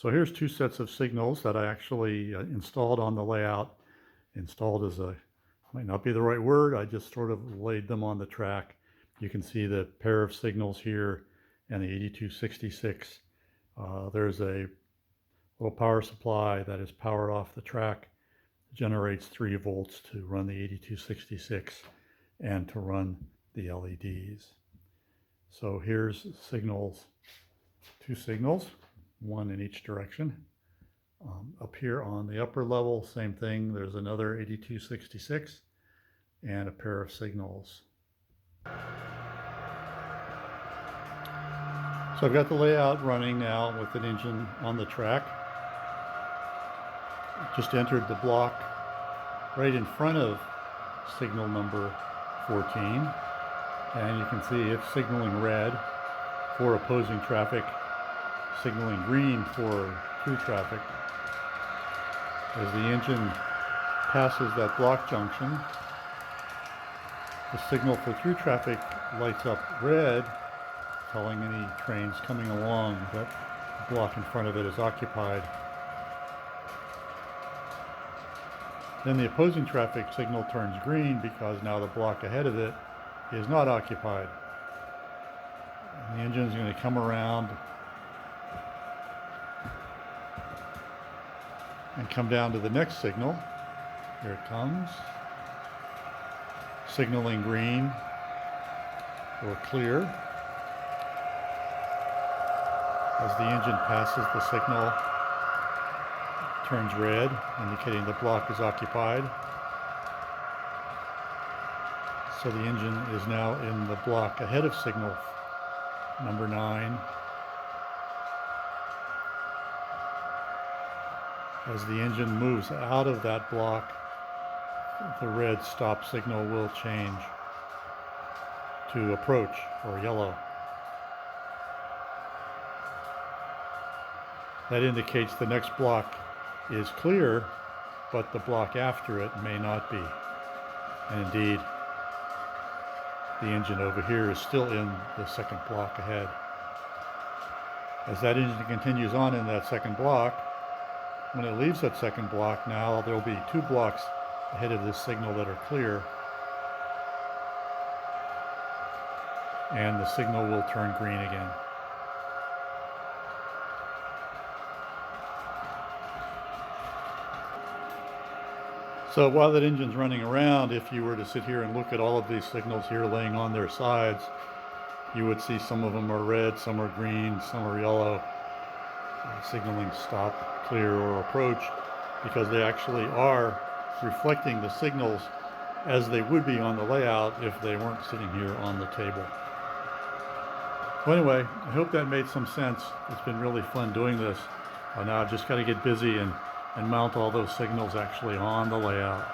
So here's two sets of signals that I actually installed on the layout. Installed might not be the right word, I just sort of laid them on the track. You can see the pair of signals here and the 8266. There's a little power supply that is powered off the track. It generates 3 volts to run the 8266 and to run the LEDs. So here's signals, 2 signals, one in each direction. Up here on the upper level, same thing, there's another 8266 and a pair of signals. So I've got the layout running now with an engine on the track. Just entered the block right in front of signal number 14, and you can see it's signaling red for opposing traffic, signaling green for through traffic. As the engine passes that block junction, the signal for through traffic lights up red, telling any trains coming along that the block in front of it is occupied. Then the opposing traffic signal turns green because now the block ahead of it is not occupied. And the engine is going to come around and come down to the next signal. Here it comes. Signaling green or clear. As the engine passes the signal, it turns red, indicating the block is occupied. So the engine is now in the block ahead of signal number 9. As the engine moves out of that block, the red stop signal will change to approach or yellow. That indicates the next block is clear, but the block after it may not be. And indeed, the engine over here is still in the second block ahead. As that engine continues on in that second block, when it leaves that second block, now there will be 2 blocks ahead of this signal that are clear, and the signal will turn green again. So while that engine's running around, if you were to sit here and look at all of these signals here laying on their sides, you would see some of them are red, some are green, some are yellow, signaling stop, clear, or approach, because they actually are reflecting the signals as they would be on the layout if they weren't sitting here on the table. Well, anyway, I hope that made some sense. It's been really fun doing this. Now I've just got to get busy and mount all those signals actually on the layout.